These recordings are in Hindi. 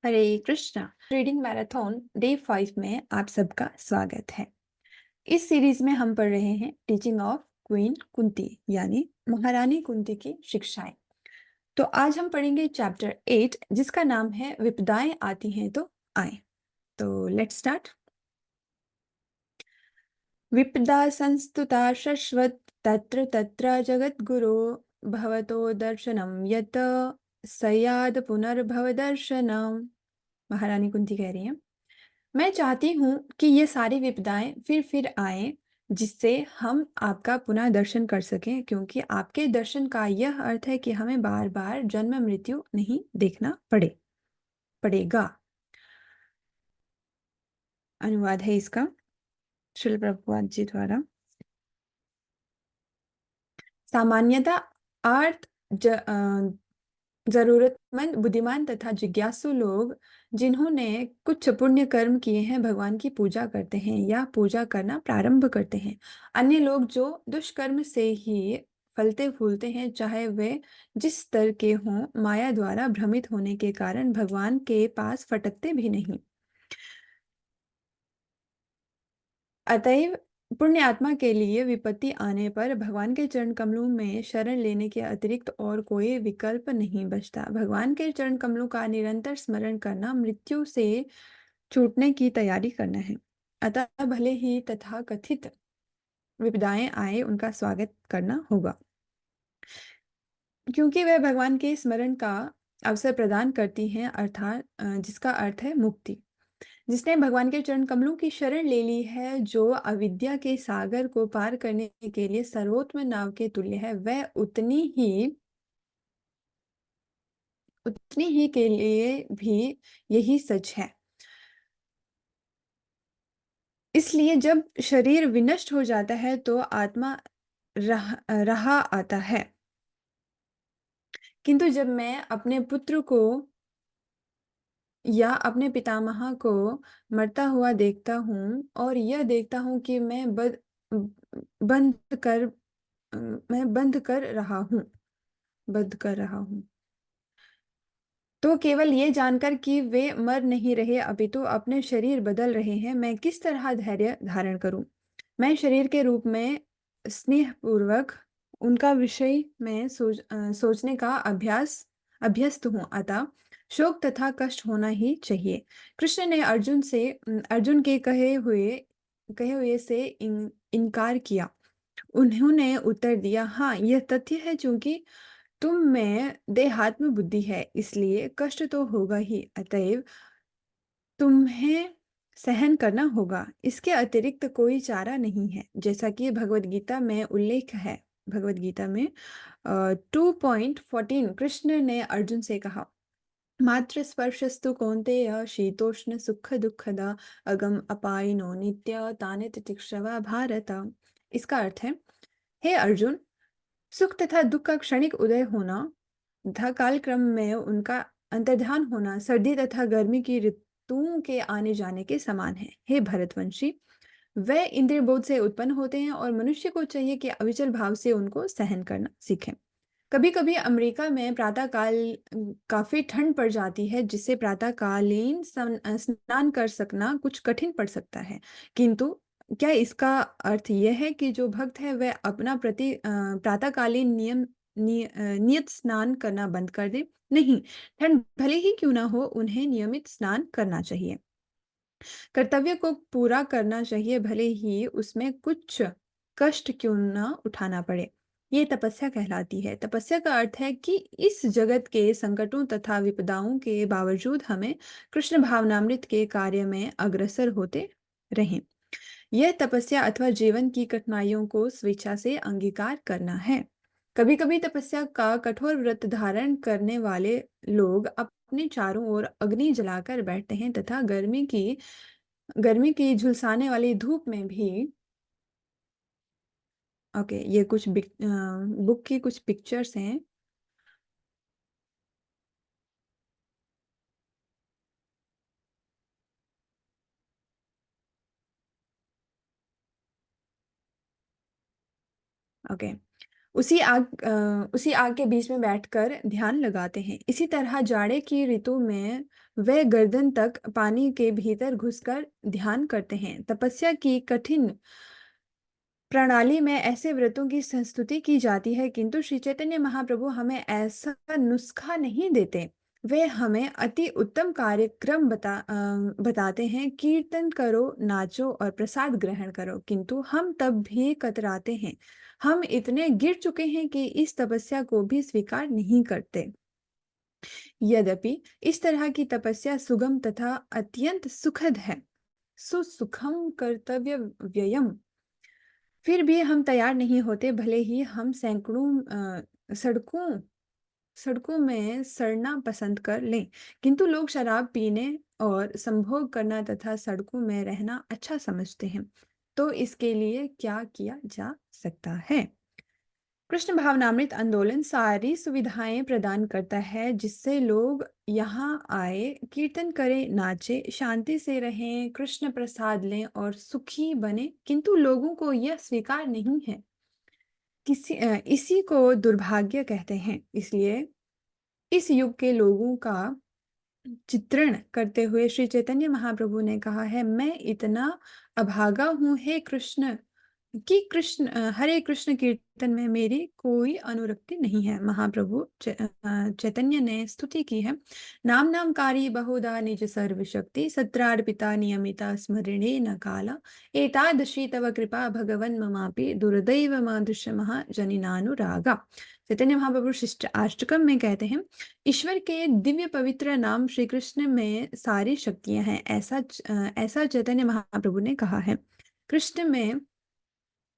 हरे कृष्णा। रीडिंग मैराथन डे 5 में आप सबका स्वागत है। इस सीरीज में हम पढ़ रहे हैं टीचिंग ऑफ क्वीन कुंती यानी महारानी कुंती की शिक्षाएं। तो आज हम पढ़ेंगे चैप्टर 8 जिसका नाम है विपदाएं आती हैं तो आए। तो लेट्स स्टार्ट। विपदा संस्तुता शश्वत तत्र तत्र जगद्गुरो भवतो दर्शनम यत सयाद पुनर्भव दर्शनम। महारानी कुंती कह रही हैं, मैं चाहती हूँ कि ये सारी विपदाएं फिर आएं जिससे हम आपका पुनः दर्शन कर सकें, क्योंकि आपके दर्शन का यह अर्थ है कि हमें बार बार जन्म मृत्यु नहीं देखना पड़ेगा। अनुवाद है इसका श्रील प्रभुपाद जी द्वारा। सामान्यतः अर्थ जरूरतमंद बुद्धिमान तथा जिज्ञासु लोग जिन्होंने कुछ पुण्य कर्म किए हैं भगवान की पूजा करते हैं या पूजा करना प्रारंभ करते हैं। अन्य लोग जो दुष्कर्म से ही फलते फूलते हैं, चाहे वे जिस स्तर के हों, माया द्वारा भ्रमित होने के कारण भगवान के पास फटकते भी नहीं। अतएव पुण्य आत्मा के लिए विपत्ति आने पर भगवान के चरण कमलों में शरण लेने के अतिरिक्त और कोई विकल्प नहीं बचता। भगवान के चरण कमलों का निरंतर स्मरण करना मृत्यु से छूटने की तैयारी करना है। अतः भले ही तथा कथित विपदाएं आए, उनका स्वागत करना होगा, क्योंकि वह भगवान के स्मरण का अवसर प्रदान करती हैं, अर्थात जिसका अर्थ है मुक्ति। जिसने भगवान के चरण कमलों की शरण ले ली है, जो अविद्या के सागर को पार करने के लिए सर्वोत्तम नाव के तुल्य है, वह उतनी ही के लिए भी यही सच है। इसलिए जब शरीर विनष्ट हो जाता है तो आत्मा रहा आता है, किंतु जब मैं अपने पुत्र को या अपने पितामह को मरता हुआ देखता हूँ और यह देखता हूँ कि बंद कर मैं बंद कर रहा हूँ, तो केवल ये जानकर कि वे मर नहीं रहे अपितु अपने शरीर बदल रहे हैं, मैं किस तरह धैर्य धारण करूं। मैं शरीर के रूप में स्नेहपूर्वक उनका विषय में सोचने का अभ्यस्त हूँ, अतः शोक तथा कष्ट होना ही चाहिए। कृष्ण ने अर्जुन के कहे हुए से इनकार किया। उन्होंने उत्तर दिया, हाँ, यह तथ्य है, चूंकि तुम में देहात्म बुद्धि है, इसलिए कष्ट तो होगा ही, अतएव तुम्हें सहन करना होगा। इसके अतिरिक्त कोई चारा नहीं है, जैसा कि भगवत गीता में उल्लेख है। भगवत गीता में 2.14 कृष्ण ने अर्जुन से कहा, मात्र स्पर्शस्तु कौन्तेय शीतोष्ण सुख दुखदा अगम अपायिनो नित्य तानि तितिक्षवा भारत। इसका अर्थ है, हे अर्जुन, सुख तथा दुख का क्षणिक उदय होना तथा कालक्रम में उनका अंतर्धान होना सर्दी तथा गर्मी की ऋतुओं के आने जाने के समान है। हे भरतवंशी, वे इंद्रिय बोध से उत्पन्न होते हैं और मनुष्य को चाहिए कि अविचल भाव से उनको सहन करना सीखें। कभी कभी अमेरिका में प्रातःकाल काफी ठंड पड़ जाती है, जिससे प्रातःकालीन स्नान कर सकना कुछ कठिन पड़ सकता है, किंतु क्या इसका अर्थ यह है कि जो भक्त है वह अपना प्रातःकालीन नियत स्नान करना बंद कर दे? नहीं, ठंड भले ही क्यों ना हो, उन्हें नियमित स्नान करना चाहिए। कर्तव्य को पूरा करना चाहिए, भले ही उसमें कुछ कष्ट क्यों ना उठाना पड़े। ये तपस्या कहलाती है। तपस्या का अर्थ है कि इस जगत के संकटों तथा विपदाओं के बावजूद हमें कृष्ण भावनामृत के कार्य में अग्रसर होते रहें। यह तपस्या अथवा जीवन की कठिनाइयों को स्वेच्छा से अंगीकार करना है। कभी कभी तपस्या का कठोर व्रत धारण करने वाले लोग अपने चारों ओर अग्नि जलाकर बैठते हैं तथा गर्मी की झुलसाने वाली धूप में भी। ओके, ये कुछ बुक की कुछ पिक्चर्स हैं। ओके, उसी आग के बीच में बैठकर ध्यान लगाते हैं। इसी तरह जाड़े की ऋतु में वे गर्दन तक पानी के भीतर घुसकर ध्यान करते हैं। तपस्या की कठिन प्रणाली में ऐसे व्रतों की संस्तुति की जाती है, किंतु श्री चैतन्य महाप्रभु हमें ऐसा नुस्खा नहीं देते। वे हमें अति उत्तम कार्यक्रम बताते हैं। कीर्तन करो, नाचो और प्रसाद ग्रहण करो, किंतु हम तब भी कतराते हैं। हम इतने गिर चुके हैं कि इस तपस्या को भी स्वीकार नहीं करते। यद्यपि इस तरह की तपस्या सुगम तथा अत्यंत सुखद है, सुसुखम कर्तव्य व्ययम, फिर भी हम तैयार नहीं होते। भले ही हम सड़कों सड़कों में सड़ना पसंद कर लें, किंतु लोग शराब पीने और संभोग करना तथा सड़कों में रहना अच्छा समझते हैं। तो इसके लिए क्या किया जा सकता है? कृष्ण भावनामृत आंदोलन सारी सुविधाएं प्रदान करता है, जिससे लोग यहाँ आए, कीर्तन करें, नाचे, शांति से रहें, कृष्ण प्रसाद लें और सुखी बने, किंतु लोगों को यह स्वीकार नहीं है। इसी को दुर्भाग्य कहते हैं। इसलिए इस युग के लोगों का चित्रण करते हुए श्री चैतन्य महाप्रभु ने कहा है, मैं इतना अभागा हूँ हे कृष्ण, कि हरे कृष्ण कीर्तन में मेरी कोई अनुरक्ति नहीं है। महाप्रभु चैतन्य ने स्तुति की है। नाम नामकारी बहुधा निज सर्वशक्ति, सत्रार्पिता नियमिता स्मरणे न काला, एतादृशी तव कृपा भगवन् ममापि दुर्दैव मादृश महाजनिनानुरागा। चैतन्य महाप्रभु शिष्ट अष्टकम में कहते हैं, ईश्वर के दिव्य पवित्र नाम श्री कृष्ण में सारी शक्तियां हैं। ऐसा चैतन्य महाप्रभु ने कहा है। कृष्ण में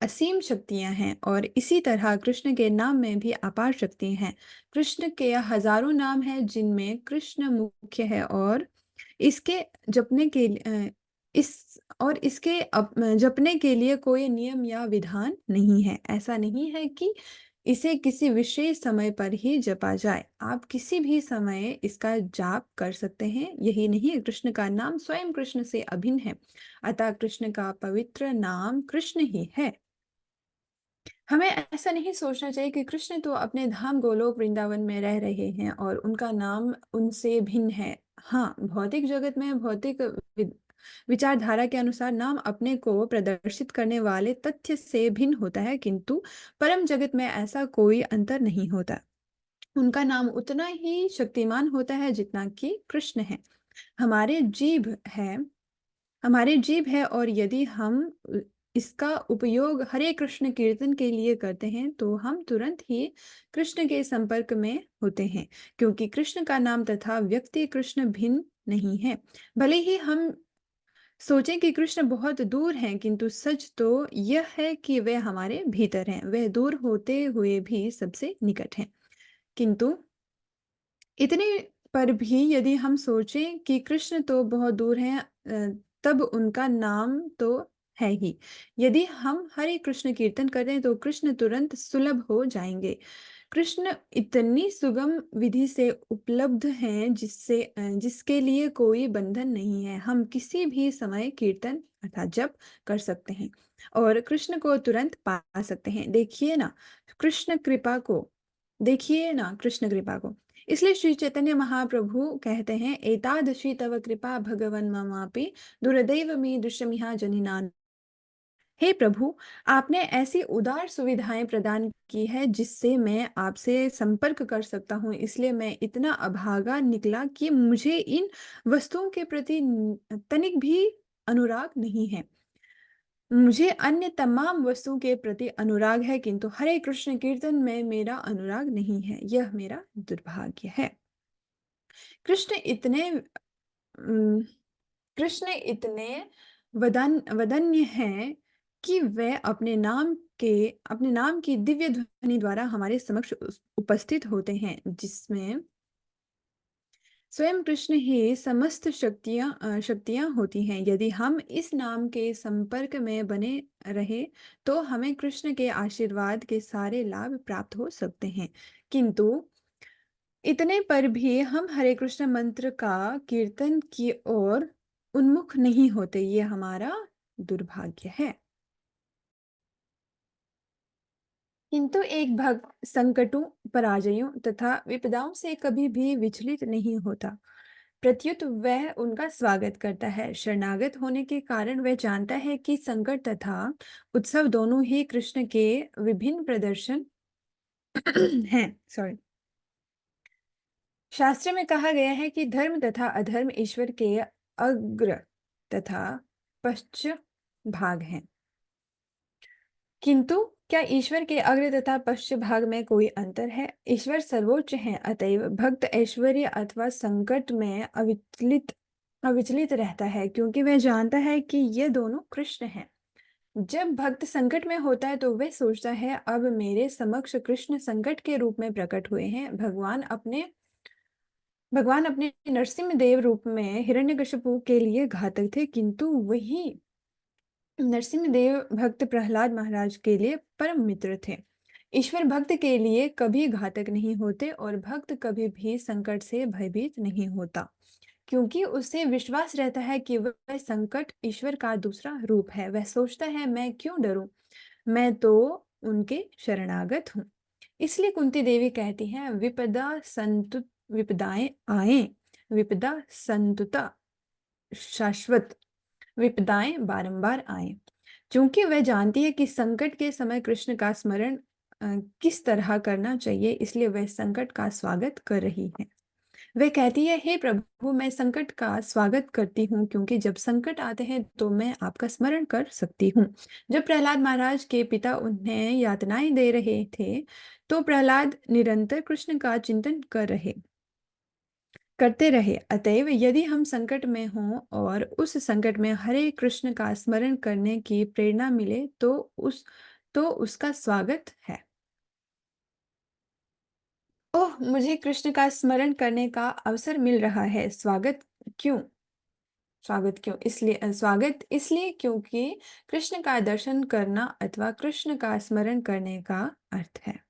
असीम शक्तियां हैं और इसी तरह कृष्ण के नाम में भी अपार शक्तियां हैं। कृष्ण के हजारों नाम हैं, जिनमें कृष्ण मुख्य है, और इसके जपने के जपने के लिए कोई नियम या विधान नहीं है। ऐसा नहीं है कि इसे किसी विशेष समय पर ही जपा जाए। आप किसी भी समय इसका जाप कर सकते हैं। यही नहीं, कृष्ण का नाम स्वयं कृष्ण से अभिन्न है। अतः कृष्ण का पवित्र नाम कृष्ण ही है। हमें ऐसा नहीं सोचना चाहिए कि कृष्ण तो अपने धाम गोलोक वृंदावन में रह रहे हैं और उनका नाम उनसे भिन्न है। हाँ, भौतिक जगत में भौतिक विचारधारा के अनुसार नाम अपने को प्रदर्शित करने वाले तथ्य से भिन्न होता है, किंतु परम जगत में ऐसा कोई अंतर नहीं होता। उनका नाम उतना ही शक्तिमान होता है जितना कि कृष्ण है। हमारे जीभ है हमारे जीभ है, और यदि हम इसका उपयोग हरे कृष्ण कीर्तन के लिए करते हैं, तो हम तुरंत ही कृष्ण के संपर्क में होते हैं, क्योंकि कृष्ण का नाम तथा व्यक्ति कृष्ण भिन्न नहीं है। भले ही हम सोचें कि कृष्ण बहुत दूर हैं, किंतु सच तो यह है कि वे हमारे भीतर हैं। वे दूर होते हुए भी सबसे निकट हैं। किंतु इतने पर भी यदि हम सोचें कि कृष्ण तो बहुत दूर हैं, तब उनका नाम तो है ही। यदि हम हरे कृष्ण कीर्तन करें तो कृष्ण तुरंत सुलभ हो जाएंगे। कृष्ण इतनी सुगम विधि से उपलब्ध हैं, जिसके लिए कोई बंधन नहीं है। हम किसी भी समय कीर्तन अर्थात जप कर सकते हैं और कृष्ण को तुरंत पा सकते हैं। देखिए ना कृष्ण कृपा को। इसलिए श्री चैतन्य महाप्रभु कहते हैं, एतादृशी तव कृपा भगवन् ममापि दुर्दैव मे दृश्यमिहा जनिनान। हे प्रभु, आपने ऐसी उदार सुविधाएं प्रदान की है जिससे मैं आपसे संपर्क कर सकता हूँ। इसलिए मैं इतना अभागा निकला कि मुझे इन वस्तुओं के प्रति तनिक भी अनुराग नहीं है। मुझे अन्य तमाम वस्तुओं के प्रति अनुराग है, किंतु हरे कृष्ण कीर्तन में मेरा अनुराग नहीं है। यह मेरा दुर्भाग्य है। कृष्ण इतने अम, कृष्ण इतने वदन्य हैं कि वे अपने नाम की दिव्य ध्वनि द्वारा हमारे समक्ष उपस्थित होते हैं, जिसमें स्वयं कृष्ण ही समस्त शक्तियां होती हैं। यदि हम इस नाम के संपर्क में बने रहे, तो हमें कृष्ण के आशीर्वाद के सारे लाभ प्राप्त हो सकते हैं। किंतु इतने पर भी हम हरे कृष्ण मंत्र का कीर्तन की ओर उन्मुख नहीं होते। ये हमारा दुर्भाग्य है। किंतु एक भक्त संकटों, पराजयों तथा विपदाओं से कभी भी विचलित नहीं होता। प्रत्युत वह उनका स्वागत करता है। शरणागत होने के कारण वह जानता है कि संकट तथा उत्सव दोनों ही कृष्ण के विभिन्न प्रदर्शन हैं। सॉरी। शास्त्र में कहा गया है कि धर्म तथा अधर्म ईश्वर के अग्र तथा पश्च भाग हैं। किंतु क्या ईश्वर के अग्र तथा पश्च भाग में कोई अंतर है? ईश्वर सर्वोच्च है, अतएव भक्त ऐश्वर्य अथवा संकट में अविचलित रहता है, क्योंकि वह जानता है कि ये दोनों कृष्ण हैं। जब भक्त संकट में होता है तो वह सोचता है, अब मेरे समक्ष कृष्ण संकट के रूप में प्रकट हुए हैं। भगवान अपने नरसिंह देव रूप में हिरण्यकशिपु के लिए घातक थे, किंतु वही नरसिंहदेव भक्त प्रहलाद महाराज के लिए परम मित्र थे। ईश्वर भक्त के लिए कभी घातक नहीं होते और भक्त कभी भी संकट से भयभीत नहीं होता, क्योंकि उसे विश्वास रहता है कि वह संकट ईश्वर का दूसरा रूप है। वह सोचता है, मैं क्यों डरूं, मैं तो उनके शरणागत हूँ। इसलिए कुंती देवी कहती हैं, विपदाएं आए, विपदा संतुता शाश्वत, विपदाएं बारंबार आए। चूंकि वह जानती है कि संकट के समय कृष्ण का स्मरण किस तरह करना चाहिए, इसलिए वह संकट का स्वागत कर रही है। वह कहती है, हे प्रभु, मैं संकट का स्वागत करती हूँ, क्योंकि जब संकट आते हैं तो मैं आपका स्मरण कर सकती हूँ। जब प्रहलाद महाराज के पिता उन्हें यातनाएं दे रहे थे, तो प्रहलाद निरंतर कृष्ण का चिंतन करते रहे। अतएव यदि हम संकट में हों और उस संकट में हरे कृष्ण का स्मरण करने की प्रेरणा मिले तो उसका स्वागत है। ओह, मुझे कृष्ण का स्मरण करने का अवसर मिल रहा है। क्यों स्वागत क्यों? स्वागत इसलिए क्योंकि कृष्ण का दर्शन करना अथवा कृष्ण का स्मरण करने का अर्थ है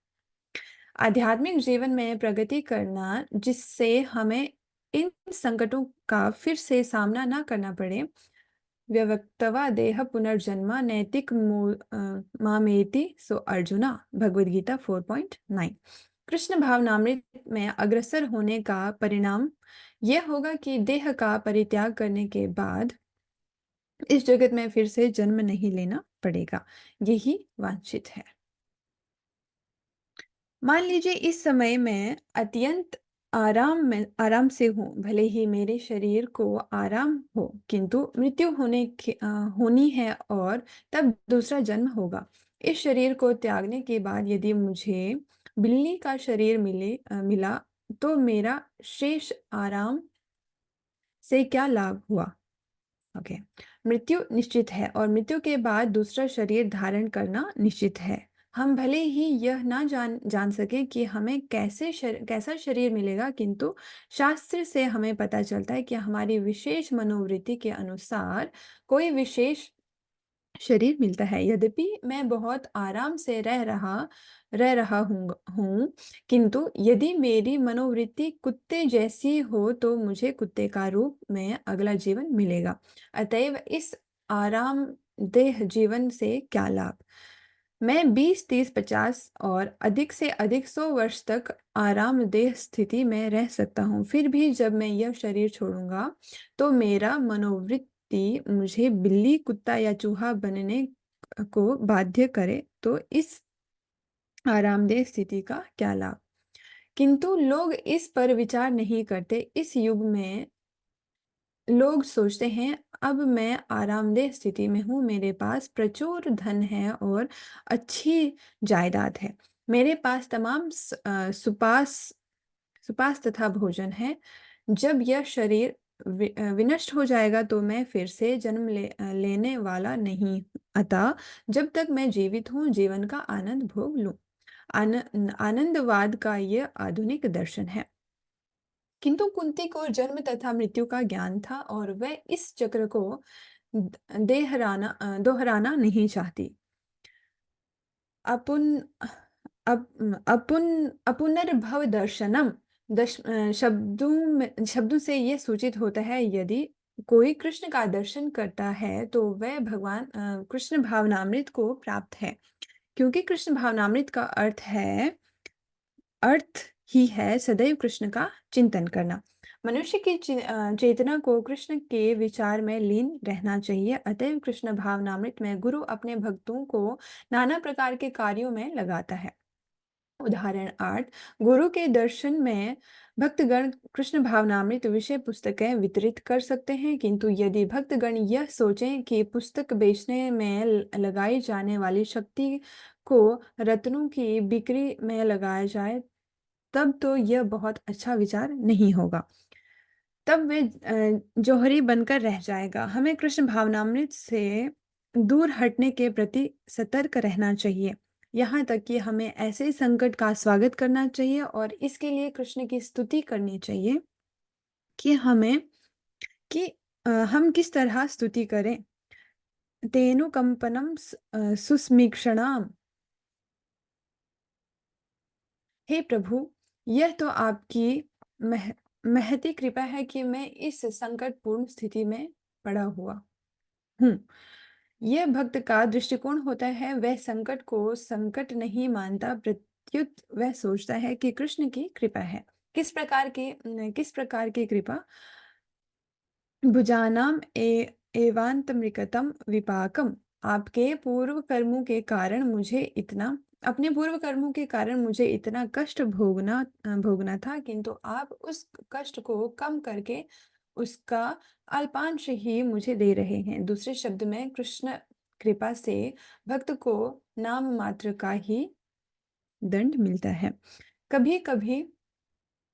आध्यात्मिक जीवन में प्रगति करना, जिससे हमें इन संकटों का फिर से सामना ना करना पड़े। व्यवक्तवा देह पुनर्जन्मा नैतिक मामेति सो अर्जुना, भगवद गीता 4.9। कृष्ण भावनामृत में अग्रसर होने का परिणाम यह होगा कि देह का परित्याग करने के बाद इस जगत में फिर से जन्म नहीं लेना पड़ेगा। यही वांछित है। मान लीजिए इस समय मैं अत्यंत आराम से हूँ, भले ही मेरे शरीर को आराम हो, किंतु मृत्यु होनी है और तब दूसरा जन्म होगा। इस शरीर को त्यागने के बाद यदि मुझे बिल्ली का शरीर मिला, तो मेरा शेष आराम से क्या लाभ हुआ? ओके। मृत्यु निश्चित है और मृत्यु के बाद दूसरा शरीर धारण करना निश्चित है। हम भले ही यह ना जान सके कि हमें कैसा शरीर मिलेगा, किंतु शास्त्र से हमें पता चलता है कि हमारी विशेष मनोवृत्ति के अनुसार कोई विशेष शरीर मिलता है। यद्यपि मैं बहुत आराम से रह रहा हूँ, किंतु यदि मेरी मनोवृत्ति कुत्ते जैसी हो तो मुझे कुत्ते का रूप में अगला जीवन मिलेगा। अतएव इस आरामदेह जीवन से क्या लाभ? मैं 20, 30, 50 और अधिक से अधिक 100 वर्ष तक आरामदेह स्थिति में रह सकता हूँ। फिर भी जब मैं यह शरीर छोड़ूंगा तो मेरा मनोवृत्ति मुझे बिल्ली, कुत्ता या चूहा बनने को बाध्य करे, तो इस आरामदेह स्थिति का क्या लाभ? किंतु लोग इस पर विचार नहीं करते। इस युग में लोग सोचते हैं, अब मैं आरामदेह स्थिति में हूँ, मेरे पास प्रचुर धन है और अच्छी जायदाद है, मेरे पास तमाम सुपास तथा भोजन है। जब यह शरीर विनष्ट हो जाएगा तो मैं फिर से जन्म लेने वाला नहीं। अतः जब तक मैं जीवित हूँ, जीवन का आनंद भोग लूं। आनंदवाद का यह आधुनिक दर्शन है। किंतु कुंती को जन्म तथा मृत्यु का ज्ञान था और वह इस चक्र को दोहराना नहीं चाहती। अपुन अपुनर्भव दर्शनम शब्दों से यह सूचित होता है, यदि कोई कृष्ण का दर्शन करता है तो वह भगवान कृष्ण भावनामृत को प्राप्त है। क्योंकि कृष्ण भावनामृत का अर्थ ही है सदैव कृष्ण का चिंतन करना। मनुष्य की चेतना को कृष्ण के विचार में लीन रहना चाहिए। अतएव कृष्ण भावनामृत में गुरु अपने भक्तों को नाना प्रकार के कार्यों में लगाता है। उदाहरण 8, गुरु के दर्शन में भक्तगण कृष्ण भावनामृत विषय पुस्तकें वितरित कर सकते हैं, किंतु यदि भक्तगण यह सोचें कि पुस्तक बेचने में लगाई जाने वाली शक्ति को रत्नों की बिक्री में लगाया जाए, तब तो यह बहुत अच्छा विचार नहीं होगा। तब वे जौहरी बनकर रह जाएगा। हमें कृष्ण भावनामृत से दूर हटने के प्रति सतर्क रहना चाहिए। यहाँ तक कि हमें ऐसे संकट का स्वागत करना चाहिए और इसके लिए कृष्ण की स्तुति करनी चाहिए कि कि हम किस तरह स्तुति करें। तेनुकंपनम सुस्मीक्षणाम। हे प्रभु, यह तो आपकी मह महती कृपा है कि मैं इस संकटपूर्ण स्थिति में पड़ा हुआ हूँ। यह भक्त का दृष्टिकोण होता है, वह संकट को संकट नहीं मानता, प्रत्युत वह सोचता है कि कृष्ण की कृपा है। किस प्रकार की कृपा? भुजानाम एवांतमृकतम विपाकम। आपके पूर्व कर्मों के कारण मुझे इतना अपने पूर्व कर्मों के कारण मुझे इतना कष्ट भोगना था, किंतु आप उस कष्ट को कम करके उसका अल्पांश ही मुझे दे रहे हैं। दूसरे शब्द में कृष्ण कृपा से भक्त को नाम मात्र का ही दंड मिलता है। कभी कभी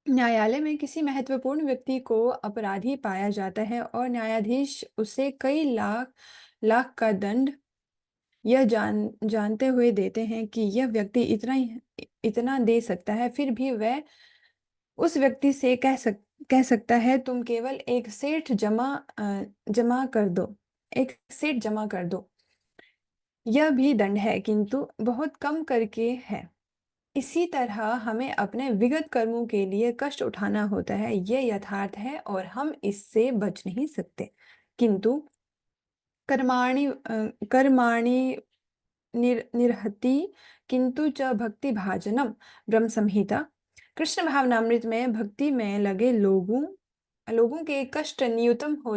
न्यायालय में किसी महत्वपूर्ण व्यक्ति को अपराधी पाया जाता है और न्यायाधीश उसे कई लाख लाख का दंड यह जानते हुए देते हैं कि यह व्यक्ति इतना दे सकता है। फिर भी वह उस व्यक्ति से कह सकता है, तुम केवल जमा कर दो, एक सेठ जमा कर दो। यह भी दंड है, किंतु बहुत कम करके है। इसी तरह हमें अपने विगत कर्मों के लिए कष्ट उठाना होता है। यह यथार्थ है और हम इससे बच नहीं सकते। किंतु कर्माणि निर्हति किंतु च भक्ति भाजनम। ब्रह्म संहिता। कृष्ण भावनामृत में भक्ति में लगे लोगों लोगों के कष्ट न्यूनतम हो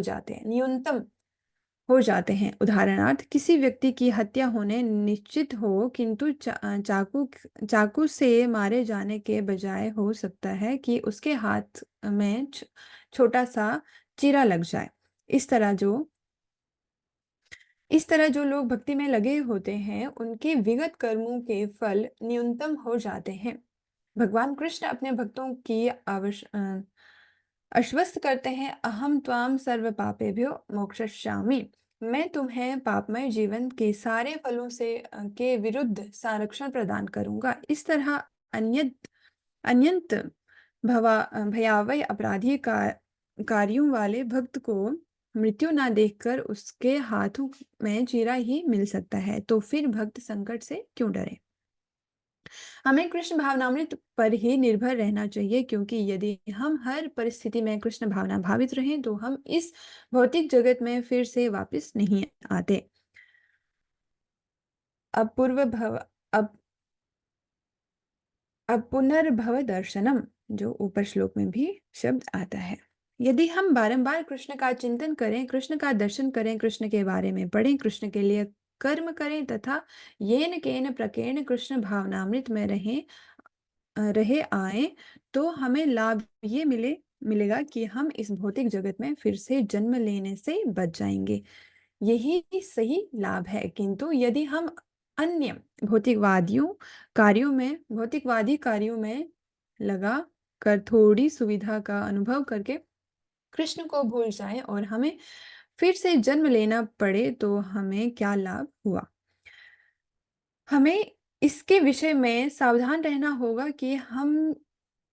जाते हैं। उदाहरणार्थ, किसी व्यक्ति की हत्या होने निश्चित हो, किंतु चाकू से मारे जाने के बजाय हो सकता है कि उसके हाथ में छोटा सा चीरा लग जाए। इस तरह जो इस तरह जो लोग भक्ति में लगे होते हैं, उनके विगत कर्मों के फल न्यूनतम हो जाते हैं। भगवान कृष्ण अपने भक्तों की आश्वस्त करते हैं, अहम त्वाम सर्व पापेभ्यो मोक्षयिष्यामि। मैं तुम्हें पापमय जीवन के सारे फलों के विरुद्ध संरक्षण प्रदान करूंगा। इस तरह अत्यंत भयावह अपराधी कार्यों वाले भक्त को मृत्यु ना देखकर उसके हाथों में चीरा ही मिल सकता है, तो फिर भक्त संकट से क्यों डरे। हमें कृष्ण भावनामृत पर ही निर्भर रहना चाहिए, क्योंकि यदि हम हर परिस्थिति में कृष्ण भावना भावित रहें तो हम इस भौतिक जगत में फिर से वापस नहीं आते। अब पूर्व भव अब अब पुनर्भव दर्शनम, जो ऊपर श्लोक में भी शब्द आता है। यदि हम बारंबार कृष्ण का चिंतन करें, कृष्ण का दर्शन करें, कृष्ण के बारे में पढ़ें, कृष्ण के लिए कर्म करें तथा येन केन प्रकेण कृष्ण भावनामृत में रहे आए, तो हमें लाभ ये मिलेगा कि हम इस भौतिक जगत में फिर से जन्म लेने से बच जाएंगे। यही सही लाभ है। किंतु यदि हम अन्य भौतिकवादी कार्यों में लगा कर थोड़ी सुविधा का अनुभव करके कृष्ण को भूल जाएं और हमें फिर से जन्म लेना पड़े, तो हमें क्या लाभ हुआ। हमें इसके विषय में सावधान रहना होगा कि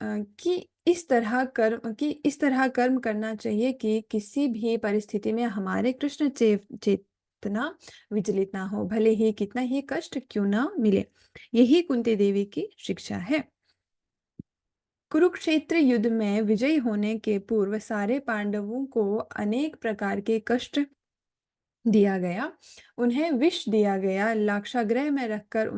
अ, इस तरह कर्म करना चाहिए कि किसी भी परिस्थिति में हमारे कृष्ण चेतना विचलित ना हो, भले ही कितना ही कष्ट क्यों ना मिले। यही कुंती देवी की शिक्षा है। कुरुक्षेत्र युद्ध में विजयी होने के पूर्व सारे पांडवों को अनेक प्रकार के कष्ट दिया गया, उन्हें विष दिया गया, लाक्षागृह में रखकर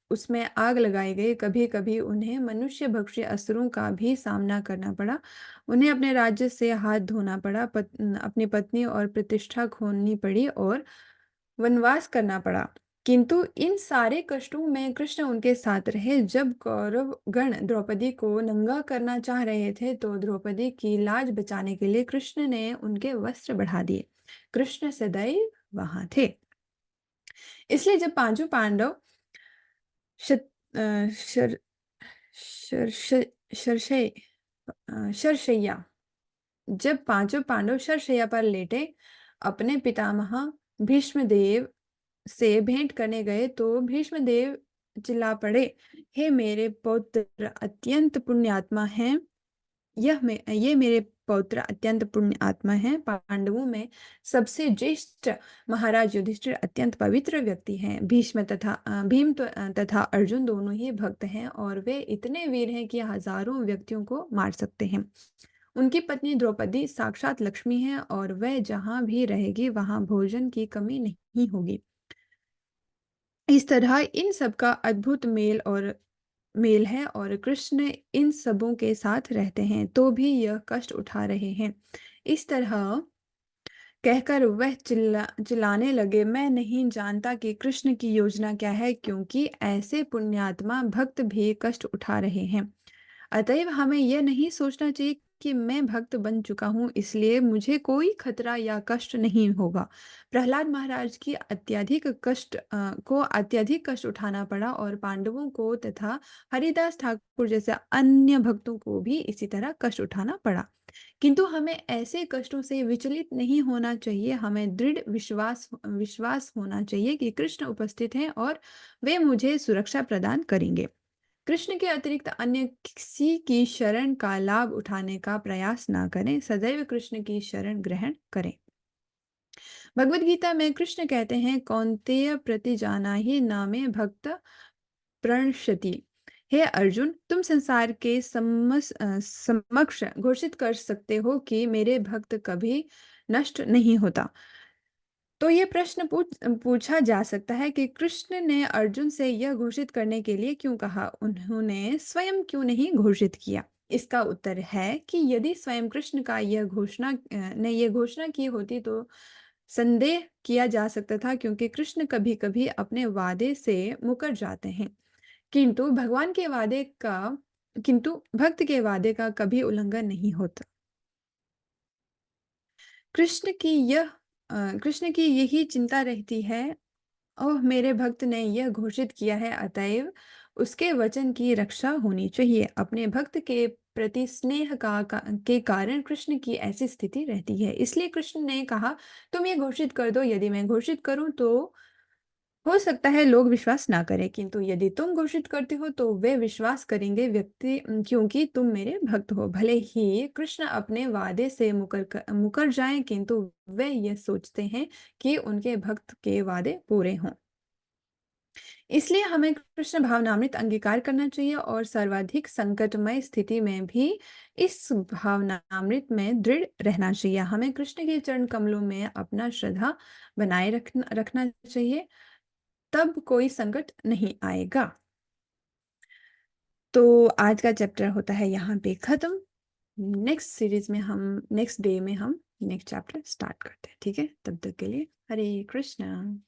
उसमें आग लगाई गई। कभी-कभी उन्हें मनुष्य-भक्षी असुरों का भी सामना करना पड़ा। उन्हें अपने राज्य से हाथ धोना पड़ा, अपनी पत्नी और प्रतिष्ठा खोनी पड़ी और वनवास करना पड़ा। किंतु इन सारे कष्टों में कृष्ण उनके साथ रहे। जब कौरव गण द्रौपदी को नंगा करना चाह रहे थे, तो द्रौपदी की लाज बचाने के लिए कृष्ण ने उनके वस्त्र बढ़ा दिए। कृष्ण सदैव वहां थे। इसलिए जब पांचों पांडव शत, अ, शर, शर, शरशय शरशैया जब पांचों पांडव शरशैया पर लेटे अपने पितामह भीष्मदेव से भेंट करने गए, तो भीष्मदेव चिल्ला पड़े, हे मेरे पौत्र अत्यंत पुण्यात्मा हैं। ये मेरे पौत्र अत्यंत पुण्य आत्मा हैं। पांडवों में सबसे ज्येष्ठ महाराज युधिष्ठिर अत्यंत पवित्र व्यक्ति हैं। भीम तथा अर्जुन दोनों ही भक्त हैं और वे इतने वीर हैं कि हजारों व्यक्तियों को मार सकते हैं। उनकी पत्नी द्रौपदी साक्षात लक्ष्मी है और वह जहां भी रहेगी वहां भोजन की कमी नहीं होगी। इस तरह इन सब का अद्भुत मेल है और कृष्ण इन सबों के साथ रहते हैं तो भी यह कष्ट उठा रहे हैं। इस तरह कहकर वह चिल्लाने लगे, मैं नहीं जानता कि कृष्ण की योजना क्या है, क्योंकि ऐसे पुण्यात्मा भक्त भी कष्ट उठा रहे हैं। अतएव हमें यह नहीं सोचना चाहिए कि मैं भक्त बन चुका हूँ, इसलिए मुझे कोई खतरा या कष्ट नहीं होगा। प्रहलाद महाराज की अत्यधिक कष्ट उठाना पड़ा और पांडवों को तथा हरिदास ठाकुर जैसे अन्य भक्तों को भी इसी तरह कष्ट उठाना पड़ा। किंतु हमें ऐसे कष्टों से विचलित नहीं होना चाहिए। हमें दृढ़ विश्वास विश्वास होना चाहिए कि कृष्ण उपस्थित हैं और वे मुझे सुरक्षा प्रदान करेंगे। कृष्ण के अतिरिक्त अन्य किसी की शरण का लाभ उठाने का प्रयास ना करें, सदैव कृष्ण की शरण ग्रहण करें। भगवद गीता में कृष्ण कहते हैं, कौन्तेय प्रति जाना ही नामे भक्त प्रणश्यति। हे अर्जुन, तुम संसार के समक्ष घोषित कर सकते हो कि मेरे भक्त कभी नष्ट नहीं होता। तो ये प्रश्न पूछा जा सकता है कि कृष्ण ने अर्जुन से यह घोषित करने के लिए क्यों कहा, उन्होंने स्वयं क्यों नहीं घोषित किया। इसका उत्तर है कि यदि स्वयं कृष्ण का ने यह घोषणा की होती तो संदेह किया जा सकता था, क्योंकि कृष्ण कभी कभी अपने वादे से मुकर जाते हैं। किंतु भगवान के वादे का किंतु भक्त के वादे का कभी उल्लंघन नहीं होता। कृष्ण की यह कृष्ण की यही चिंता रहती है, ओह मेरे भक्त ने यह घोषित किया है, अतएव उसके वचन की रक्षा होनी चाहिए। अपने भक्त के प्रति स्नेह के कारण कृष्ण की ऐसी स्थिति रहती है। इसलिए कृष्ण ने कहा, तुम ये घोषित कर दो। यदि मैं घोषित करूं तो हो सकता है लोग विश्वास ना करें, किंतु यदि तुम घोषित करते हो तो वे विश्वास करेंगे, क्योंकि तुम मेरे भक्त हो। भले ही कृष्ण अपने वादे से मुकर जाएं, किंतु वे यह सोचते हैं कि उनके भक्त के वादे पूरे हों। इसलिए हमें कृष्ण भावनामृत अंगीकार करना चाहिए और सर्वाधिक संकटमय स्थिति में भी इस भावनामृत में दृढ़ रहना चाहिए। हमें कृष्ण के चरण कमलों में अपना श्रद्धा बनाए रखना चाहिए, तब कोई संकट नहीं आएगा। तो आज का चैप्टर होता है यहाँ पे खत्म। नेक्स्ट डे में हम नेक्स्ट चैप्टर स्टार्ट करते हैं। ठीक है, तब तक के लिए हरे कृष्णा।